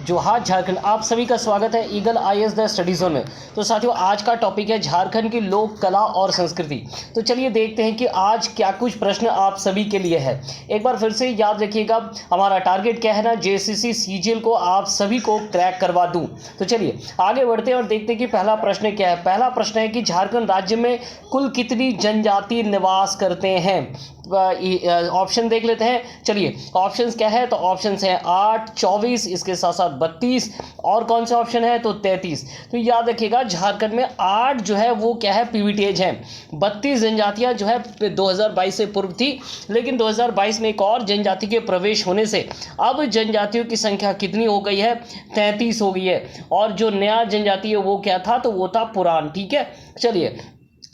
जोहार झारखंड, आप सभी का स्वागत है eagle IAS the study zone में। तो साथियों, आज का टॉपिक है झारखंड की लोक कला और संस्कृति। तो चलिए देखते हैं कि आज क्या कुछ प्रश्न आप सभी के लिए है। एक बार फिर से याद रखिएगा, हमारा टारगेट क्या है ना, जेएसएससी सीजीएल को आप सभी को क्रैक करवा दूं। तो चलिए आगे बढ़ते हैं और देखते हैं कि पहला प्रश्न क्या है। पहला प्रश्न है कि झारखंड राज्य में कुल कितनी जनजाति निवास करते हैं। ऑप्शन देख लेते हैं। चलिए ऑप्शंस क्या है, तो ऑप्शंस हैं 8, 24, इसके साथ साथ 32 और कौन से ऑप्शन है तो 33। तो याद रखिएगा, झारखंड में 8 जो है वो क्या है पीवीटीएज हैं। 32 जनजातियां जो है 2022 से पूर्व थी, लेकिन 2022 में एक और जनजाति के प्रवेश होने से अब जनजातियों की संख्या कितनी हो गई है, 33 हो गई है। और जो नया जनजाति है वो क्या था, तो वो था पुरान। ठीक है, चलिए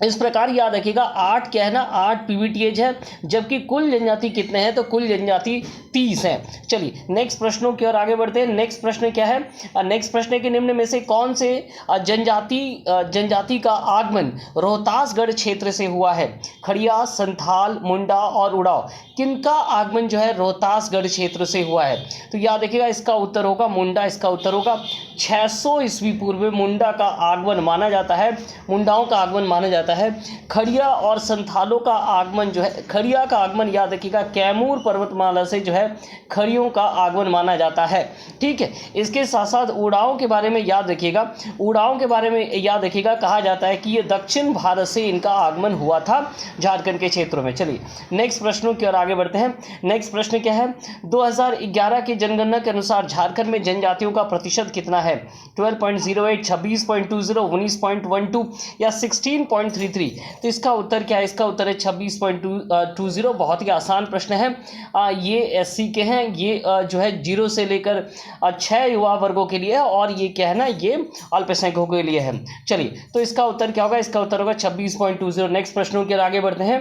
इस प्रकार याद रखिएगा, 8 क्या है ना, 8 पीवीटीएज है, जबकि कुल जनजाति कितने हैं, तो कुल जनजाति 30 है। चलिए नेक्स्ट प्रश्नों की ओर आगे बढ़ते हैं। नेक्स्ट प्रश्न क्या है, नेक्स्ट प्रश्न के निम्न में से कौन से जनजाति का आगमन रोहतासगढ़ क्षेत्र से हुआ है। खड़िया, संथाल, मुंडा और उड़ाव, किनका आगमन जो है रोहतासगढ़ क्षेत्र से हुआ है। तो याद रखिएगा, इसका उत्तर होगा मुंडा। इसका उत्तर होगा 600 ईस्वी पूर्व में मुंडा का आगमन माना जाता है, मुंडाओं का आगमन माना जाता है। खड़िया और संथालों का आगमन जो है, खड़िया का आगमन याद रखिएगा कैमूर पर्वतमाला से जो है खड़ियों का आगमन माना जाता है। ठीक है, इसके साथ साथ उड़ाओं के बारे में याद रखिएगा, उड़ाओं के बारे में याद रखिएगा, कहा जाता है कि ये दक्षिण भारत से इनका आगमन हुआ था झारखंड के क्षेत्रों में। चलिए नेक्स्ट प्रश्नों की ओर आगे बढ़ते हैं। नेक्स्ट प्रश्न क्या है, 2011 की जनगणना के अनुसार झारखंड में जनजातियों का प्रतिशत कितना है। 12.08, 26.20, 19.12 या 16.33। तो इसका उत्तर क्या है, इसका उत्तर है 26.20। बहुत ही आसान प्रश्न है। ये एससी के हैं, ये जो है 0 से लेकर 6 युवा वर्गों के लिए है, और ये क्या है ना, ये अल्पसंख्यकों के लिए है। चलिए तो इसका उत्तर क्या होगा, इसका उत्तर होगा 26.20। नेक्स्ट प्रश्नों की ओर आगे बढ़ते हैं।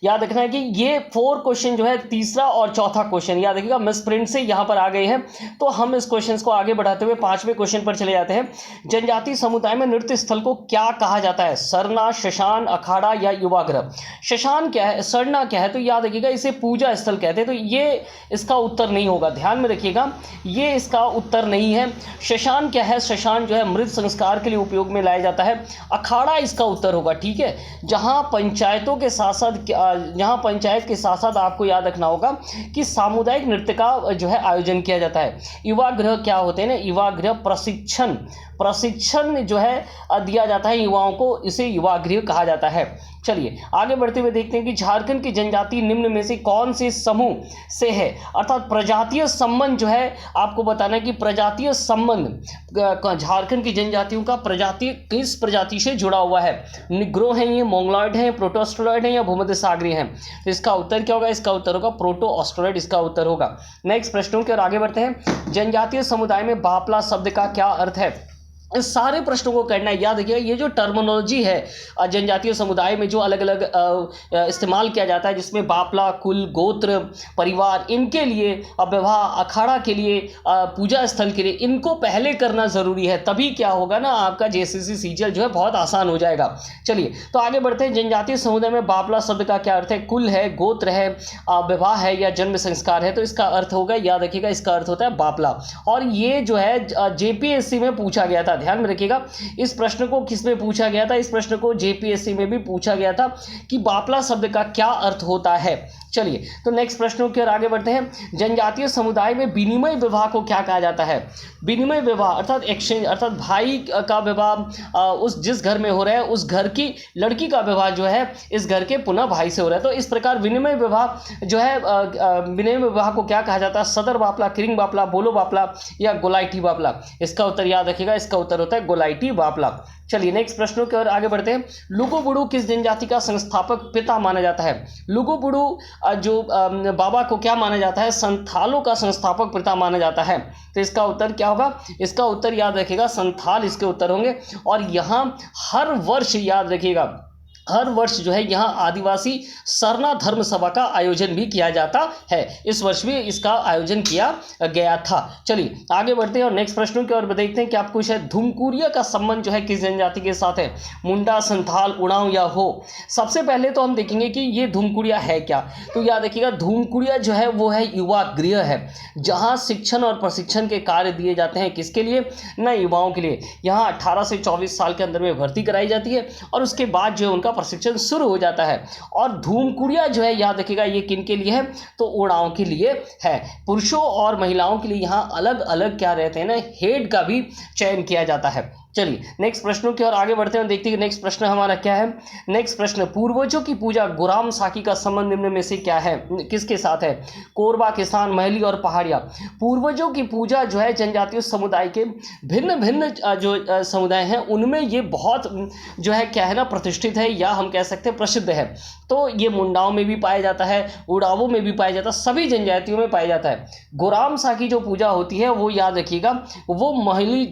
याद रखना है कि ये 4 क्वेश्चन जो है, तीसरा और चौथा क्वेश्चन याद रखिएगा मिसप्रिंट से यहाँ पर आ गए हैं। तो हम इस क्वेश्चन को आगे बढ़ाते हुए 5वें क्वेश्चन पर चले जाते हैं। जनजाति समुदाय में नृत्य स्थल को क्या कहा जाता है। सरना, शशान, अखाड़ा या युवागृह। शशान क्या है, सरना क्या है, तो याद रखिएगा इसे पूजा स्थल कहते हैं। तो ये इसका उत्तर नहीं होगा, ध्यान में रखिएगा, ये इसका उत्तर नहीं है। शशान क्या है, शशान जो है मृत संस्कार के लिए उपयोग में लाया जाता है। अखाड़ा इसका उत्तर होगा। ठीक है, जहाँ पंचायतों के साथ साथ यहाँ पंचायत के साथ साथ आपको याद रखना होगा कि सामुदायिक नृत्य का जो है आयोजन किया जाता है। युवागृह क्या होते हैं ना, युवागृह प्रशिक्षण जो है दिया जाता है युवाओं को, इसे युवागृह कहा जाता है। चलिए आगे बढ़ते हुए देखते हैं कि झारखंड की जनजाति निम्न में से कौन से समूह से है। अर्थात प्रजातीय संबंध जो है आपको बताना है कि प्रजातीय संबंध झारखंड की जनजातियों का प्रजाति किस प्रजाति से जुड़ा हुआ है। निग्रो हैं, ये मोंगलॉइड हैं, प्रोटो ऑस्ट्रोलॉइड हैं या भूमध्य सागरीय हैं। तो इसका उत्तर क्या होगा, इसका उत्तर होगा प्रोटो ऑस्ट्रोलॉइड, इसका उत्तर होगा। नेक्स्ट प्रश्नों की ओर आगे बढ़ते हैं। जनजातीय समुदाय में बापला शब्द का क्या अर्थ है। इस सारे प्रश्नों को करना है। याद रखिएगा, ये जो टर्मिनोलॉजी है जनजातीय समुदाय में जो अलग अलग इस्तेमाल किया जाता है, जिसमें बापला, कुल, गोत्र, परिवार, इनके लिए विवाह, अखाड़ा के लिए, पूजा स्थल के लिए, इनको पहले करना ज़रूरी है। तभी क्या होगा ना, आपका जेएसएससी सीजीएल जो है बहुत आसान हो जाएगा। चलिए तो आगे बढ़ते हैं। जनजातीय समुदाय में बापला शब्द का क्या अर्थ है। कुल है, गोत्र है, विवाह है या जन्म संस्कार है। तो इसका अर्थ होगा, याद रखिएगा, इसका अर्थ होता है बापला। और ये जो है जेपीएससी में पूछा गया था, ध्यान में रखिएगा। इस प्रश्न को किस में पूछा गया था, इस प्रश्न को जेपीएससी में भी पूछा गया था कि बापला शब्द का क्या अर्थ होता है। चलिए तो नेक्स्ट प्रश्नों की ओर आगे बढ़ते हैं। जनजातीय समुदाय में विनिमय विवाह को क्या कहा जाता है। विनिमय विवाह अर्थात एक्सचेंज, अर्थात भाई का विवाह उस जिस घर में हो रहा है, उस घर की लड़की का विवाह जो है इस घर के पुनः भाई से हो रहा है। तो इस प्रकार विनिमय विवाह जो है, विनिमय विवाह को क्या कहा जाता है। सदर बापला, किरिंग बापला, बोलो बापला या गोलाइटी बापला। इसका उत्तर याद रखिएगा, इसका उत्तर होता है गोलाइटी बापला। चलिए नेक्स्ट प्रश्नों की ओर आगे बढ़ते हैं। लुगु बुडू किस जनजाति का संस्थापक पिता माना जाता है। लुगु बुडू जो बाबा को क्या माना जाता है, संथालों का संस्थापक पिता माना जाता है। तो इसका उत्तर क्या होगा, इसका उत्तर याद रखिएगा संथाल इसके उत्तर होंगे। और यहाँ हर वर्ष याद रखिएगा, हर वर्ष जो है यहाँ आदिवासी सरना धर्म सभा का आयोजन भी किया जाता है। इस वर्ष भी इसका आयोजन किया गया था। चलिए आगे बढ़ते हैं और नेक्स्ट प्रश्नों की ओर देखते हैं कि आपको है धुमकुरिया का संबंध जो है किस जनजाति के साथ है, मुंडा, संथाल, उड़ाव या हो। सबसे पहले तो हम देखेंगे कि ये धुमकुरिया है क्या। तो याद रखिएगा धुमकुरिया जो है वो है युवा गृह है, जहाँ शिक्षण और प्रशिक्षण के कार्य दिए जाते हैं। किसके लिए? नए युवाओं के लिए। यहाँ 18 से 24 साल के अंदर में भर्ती कराई जाती है और उसके बाद जो है उनका प्रशिक्षण शुरू हो जाता है। और धूमकुड़िया जो है याद रखिएगा ये किन के लिए है? तो उड़ाव के लिए है। पुरुषों और महिलाओं के लिए यहाँ अलग अलग क्या रहते हैं ना, हेड का भी चयन किया जाता है। चलिए नेक्स्ट प्रश्नों की ओर आगे बढ़ते हैं और देखते हैं कि नेक्स्ट प्रश्न हमारा क्या है। नेक्स्ट प्रश्न, पूर्वजों की पूजा गुराम साकी का संबंध निम्न में से क्या है, किसके साथ है? कोरबा, किसान, महली और पहाड़िया। पूर्वजों की पूजा जो है जनजातीय समुदाय के भिन्न भिन्न जो समुदाय हैं उनमें ये बहुत जो है क्या है ना प्रतिष्ठित है, या हम कह सकते हैं प्रसिद्ध है। तो ये मुंडाओं में भी पाया जाता है, उड़ावों में भी पाया जाता है, सभी जनजातियों में पाया जाता है। गुराम साकी जो पूजा होती है वो याद रखिएगा वो महली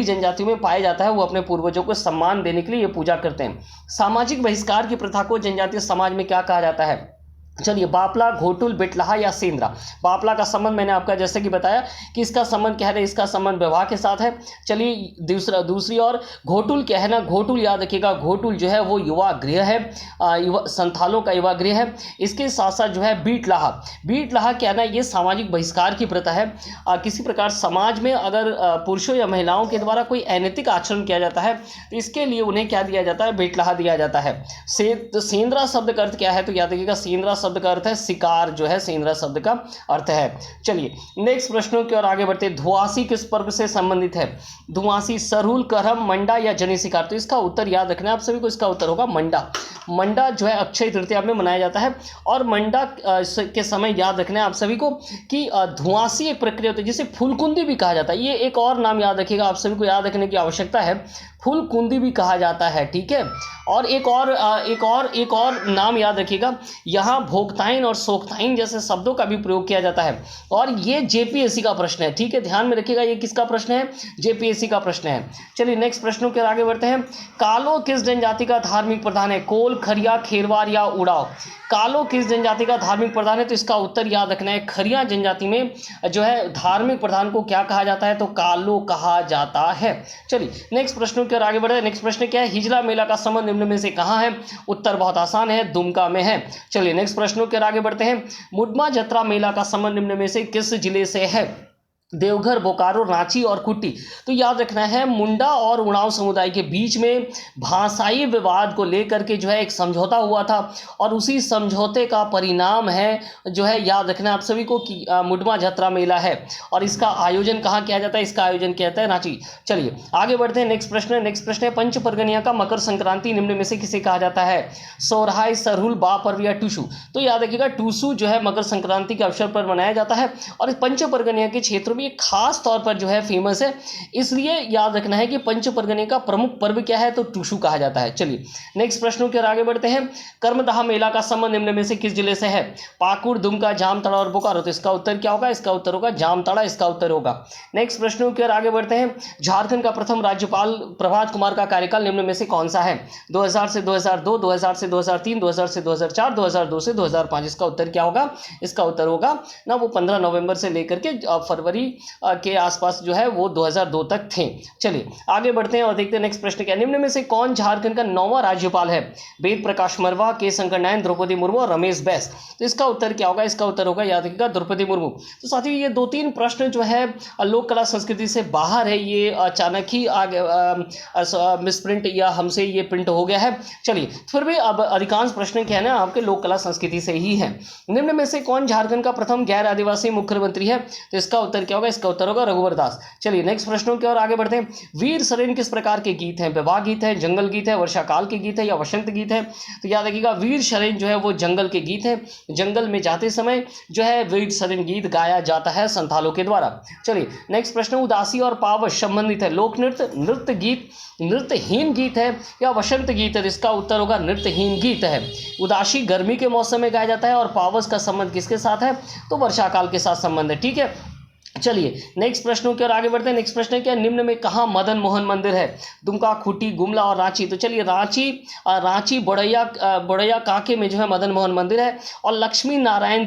जनजातियों में पाया जाता है। वो अपने पूर्वजों को सम्मान देने के लिए ये पूजा करते हैं। सामाजिक बहिष्कार की प्रथा को जनजातीय समाज में क्या कहा जाता है? चलिए बापला, घोटुल, बिटलाहा या सेंद्रा। बापला का संबंध मैंने आपका जैसे कि बताया कि इसका संबंध क्या है, इसका संबंध विवाह के साथ है। चलिए दूसरी और घोटुल क्या है ना, घोटुल याद रखिएगा घोटुल जो है वो युवा गृह है, संथालों का युवा गृह है। इसके साथ साथ जो है बीटलाहा क्या है ना, ये सामाजिक बहिष्कार की प्रथा है। किसी प्रकार समाज में अगर पुरुषों या महिलाओं के द्वारा कोई अनैतिक आचरण किया जाता है तो इसके लिए उन्हें क्या दिया जाता है? बीटलाहा दिया जाता है। सेंद्रा शब्द का अर्थ क्या है? तो याद रखिएगा सेंद्रा शब्द का अर्थ है शिकार, जो है सेंद्रा शब्द का अर्थ है। चलिए नेक्स्ट प्रश्नों की ओर आगे बढ़ते हैं। धुआसी किस पर्व से संबंधित है? धुआसी, सरहुल, करम, मंडा या जनी शिकार। तो इसका उत्तर याद रखना है आप सभी को, इसका उत्तर होगा मंडा। मंडा जो है अक्षय तृतीया में मनाया जाता है और मंडा के समय याद रखना है आप सभी को कि धुआसी एक प्रक्रिया होती है जिसे फूलकुंदी भी कहा जाता है। ये एक और नाम याद रखिएगा, आप सभी को याद रखने की आवश्यकता है, फूलकुंदी भी कहा जाता है, ठीक है। और एक और नाम याद रखिएगा, यहाँ भोक्ताइन और सोक्ताइन जैसे शब्दों का भी प्रयोग किया जाता है। और ये जेपीएससी का प्रश्न है, ठीक है, ध्यान में रखिएगा ये किसका प्रश्न है? जेपीएससी का प्रश्न है। चलिए नेक्स्ट प्रश्नों के आगे बढ़ते हैं। कालो किस जनजाति का धार्मिक प्रधान है? कोल, खरिया, खेरवार या उड़ाव। कालो किस जनजाति का धार्मिक प्रधान है? तो इसका उत्तर याद रखना है, खरिया जनजाति में जो है धार्मिक प्रधान को क्या कहा जाता है? तो कालो कहा जाता है। चलिए नेक्स्ट प्रश्नों की ओर आगे बढ़े। नेक्स्ट प्रश्न क्या है? हिजला मेला का संबंध निम्न में से कहाँ है? उत्तर बहुत आसान है, दुमका में है। चलिए नेक्स्ट प्रश्नों की ओर आगे बढ़ते हैं। मुडमा जत्रा मेला का संबंध निम्न में से किस जिले से है? देवघर, बोकारो, रांची और कुट्टी। तो याद रखना है मुंडा और उड़ाव समुदाय के बीच में भाषाई विवाद को लेकर के जो है एक समझौता हुआ था और उसी समझौते का परिणाम है जो है याद रखना आप सभी को कि मुडमा जत्रा मेला है। और इसका आयोजन कहाँ किया जाता है? इसका आयोजन किया जाता है रांची। चलिए आगे बढ़ते हैं। नेक्स्ट प्रश्न है पंच परगनिया का मकर संक्रांति निम्न में से किसे कहा जाता है? सोरहाय, सरहुल, बा पर्व या टूसू। तो याद रखिएगा टूसू जो है मकर संक्रांति के अवसर पर मनाया जाता है और पंच परगनिया के क्षेत्र ये खास तौर पर जो है फेमस है, इसलिए याद रखना है कि पंच परगने का प्रमुख पर्व क्या है? तो टूसू कहा जाता है। चलिए नेक्स्ट प्रश्नों की ओर आगे बढ़ते हैं। कर्मदाह मेला का संबंध निम्न में से किस जिले से है? पाकुड़, दुमका, जामताड़ा और बोकारो। तो इसका उत्तर क्या होगा? इसका उत्तर होगा जामताड़ा, इसका उत्तर होगा। नेक्स्ट प्रश्नों की ओर आगे बढ़ते हैं। झारखंड का प्रथम राज्यपाल प्रभात कुमार का कार्यकाल निम्न में से कौन सा है? 2000 से 2002, 2000 से 2003, 2000 से 2004, 2002 से 2005। इसका उत्तर क्या होगा? इसका उत्तर होगा ना वो 15 नवंबर से लेकर के फरवरी के आसपास जो है वो 2002 तक थे। चलिए आगे बढ़ते हैं और देखते हैं नेक्स्ट प्रश्न क्या। निम्न में से कौन झारखंड का 9वां राज्यपाल है? वेद प्रकाश मरवा, के शंकर नारायण, द्रौपदी मुर्मू और रमेश बैस। तो इसका उत्तर क्या होगा? इसका उत्तर होगा याद रखिएगा द्रौपदी मुर्मू। तो साथियों ये 2-3 प्रश्न जो है लोक कला संस्कृति से बाहर है, ये अचानक ही आगे मिसप्रिंट या हमसे ये प्रिंट हो गया है। चलिए फिर भी अब अधिकांश प्रश्न क्या है ना आपके लोक कला संस्कृति से ही है। निम्न में से कौन झारखंड का प्रथम गैर आदिवासी मुख्यमंत्री है? तो इसका उत्तर क्या होगा? इसका उत्तर होगा रघुवर दास। चलिए नेक्स्ट प्रश्नों की ओर आगे बढ़ते हैं। वीर शरेन किस प्रकार के गीत हैं? विवाह गीत है, जंगल गीत है, वर्षा काल के गीत है या वसंत गीत है? तो याद रखिएगा वीर शरेन जो है वो जंगल के गीत है। जंगल में जाते समय जो है वीर शरेन गीत गाया जाता है संथालों के द्वारा। चलिए नेक्स्ट प्रश्न, उदासी और पावस संबंधित है। लोक नृत्य, नृत्य गीत, नृत्यहीन गीत है या वसंत गीत है? इसका उत्तर होगा नृत्यहीन गीत है। उदासी गर्मी के मौसम में गाया जाता है और पावस का संबंध किसके साथ है? तो वर्षा काल के साथ संबंध है, ठीक है। चलिए नेक्स्ट प्रश्नों की ओर आगे बढ़ते हैं। नेक्स्ट प्रश्न है क्या, निम्न में कहाँ मदन मोहन मंदिर है? दुमका, खूंटी, गुमला और रांची। तो चलिए रांची बोड़ैया काके में जो है मदन मोहन मंदिर है। और लक्ष्मी नारायण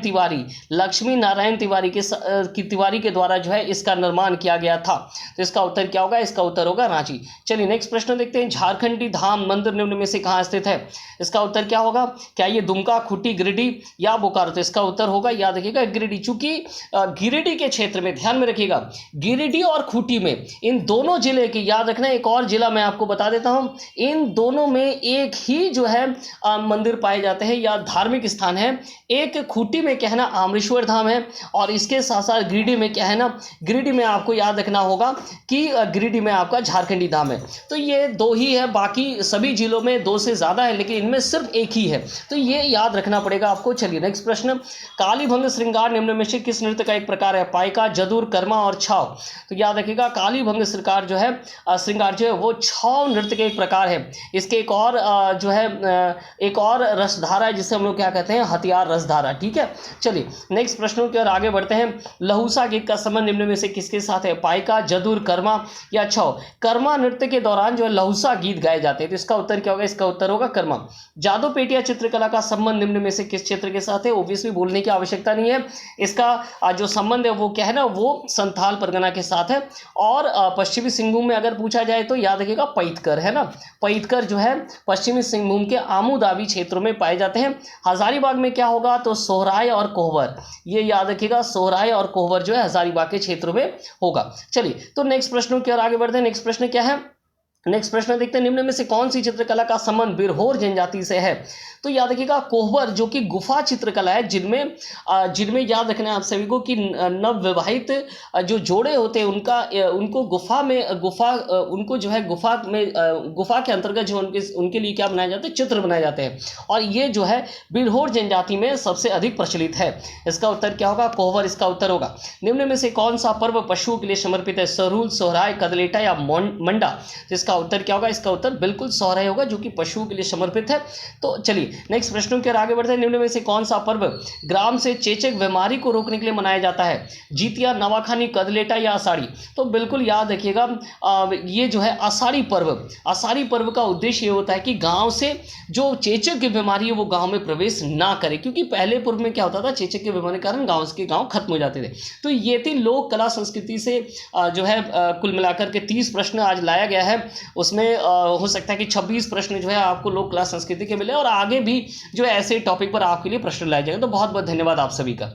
तिवारी के द्वारा जो है इसका निर्माण किया गया था। तो इसका उत्तर क्या होगा? इसका उत्तर होगा रांची। चलिए नेक्स्ट प्रश्न देखते हैं, झारखंडी धाम मंदिर निम्न में से कहाँ स्थित है? इसका उत्तर क्या होगा? क्या ये दुमका, खूंटी, गिरिडीह या बोकारो? तो इसका उत्तर होगा, याद रखिएगा, गिरिडीह। चूंकि गिरिडीह के क्षेत्र में, ध्यान में रखिएगा, गिरिडीह और खूंटी में, इन दोनों जिले की, याद रखना, एक और जिला मैं आपको बता देता हूं, इन दोनों में एक ही जो है मंदिर पाए जाते हैं या धार्मिक स्थान है। एक खूंटी में क्या है ना, आमरेश्वर धाम है, और इसके साथ साथ गिरिडीह में क्या है ना, गिरिडीह में आपको याद रखना होगा कि गिरिडीह में आपका झारखंडी धाम है। तो ये दो ही है, बाकी सभी जिलों में दो से ज्यादा है, लेकिन इनमें सिर्फ एक ही है, तो ये याद रखना पड़ेगा आपको। चलिए नेक्स्ट प्रश्न, कालीभंग श्रृंगार निम्न में से किस नृत्य का एक प्रकार है? पाइका, जदूर, कर्मा और छाव। तो याद रखिएगा, कालीभंग श्रृंगार जो है वो छाव नृत्य के एक प्रकार है। इसके एक और जो है एक और रसधारा है, जिसे हम लोग क्या कहते हैं, हथियार रसधारा। ठीक है, चलिए नेक्स्ट प्रश्नों की ओर आगे बढ़ते हैं। लहुसा गीत का संबंध निम्न में से किसके साथ है? पाइका, जदूर, कर्मा या छाव। कर्मा नृत्य के दौरान जो है लहुसा गीत गाए जाते हैं। तो इसका उत्तर क्या होगा? इसका उत्तर होगा कर्मा। जादू पेटिया चित्रकला का संबंध निम्न में से किस क्षेत्र के साथ है? ओब्वियसली बोलने की आवश्यकता नहीं है, इसका जो संबंध है वो क्या है ना, वो संथाल परगना के साथ है। और पश्चिमी सिंहभूम में अगर पूछा जाए तो याद रखिएगा, पैतकर है ना, पैतकर जो है पश्चिमी सिंहभूम के आमुदावी क्षेत्रों में पाए जाते हैं। हजारीबाग में क्या होगा? तो सोहराय और कोहबर, ये याद रखिएगा, सोहराय और कोहबर जो है हजारीबाग के क्षेत्रों में होगा। चलिए तो नेक्स्ट प्रश्नों की ओर आगे बढ़ते हैं। नेक्स्ट प्रश्न क्या है? नेक्स्ट प्रश्न देखते हैं, निम्न में से कौन सी चित्रकला का संबंध बिरहोर जनजाति से है? तो याद रखिएगा, कोहबर जो कि गुफा चित्रकला है, जिनमें याद रखना है आप सभी को कि नवविवाहित जो जोड़े होते हैं उनको उनको जो है गुफा के अंतर्गत जो उनके लिए क्या बनाए जाते हैं? चित्र बनाए जाते हैं। और ये जो है बिरहोर जनजाति में सबसे अधिक प्रचलित है। इसका उत्तर क्या होगा? कोहबर इसका उत्तर होगा। निम्न में से कौन सा पर्व पशुओं के लिए समर्पित है? सरूल, सोहराय, कदलेटा या मंडा? इसका उत्तर क्या होगा? इसका उत्तर बिल्कुल सोहराय होगा, जो कि पशुओं के लिए समर्पित है। तो चलिए नेक्स्ट प्रश्नों की ओर आगे बढ़ते हैं। निम्न में से कौन सा पर्व ग्राम से चेचक बीमारी को रोकने के लिए मनाया जाता है? जितिया, नवाखानी, कदलेटा या आषाढ़ी? तो बिल्कुल याद रखिएगा, ये जो है आषाढ़ी पर्व का उद्देश्य ये होता है कि गांव से जो चेचक की बीमारी है वो गांव में प्रवेश ना करे, क्योंकि पहले पूर्व में क्या होता था, चेचक की बीमारी के कारण गांव खत्म हो जाते थे। तो ये थी लोक कला संस्कृति से जो है कुल मिलाकर के 30 प्रश्न आज लाया गया है। उसमें हो सकता है कि 26 प्रश्न जो है आपको लोक कला संस्कृति के मिले, और आगे भी जो है ऐसे टॉपिक पर आपके लिए प्रश्न लाए जाएंगे। तो बहुत बहुत धन्यवाद आप सभी का।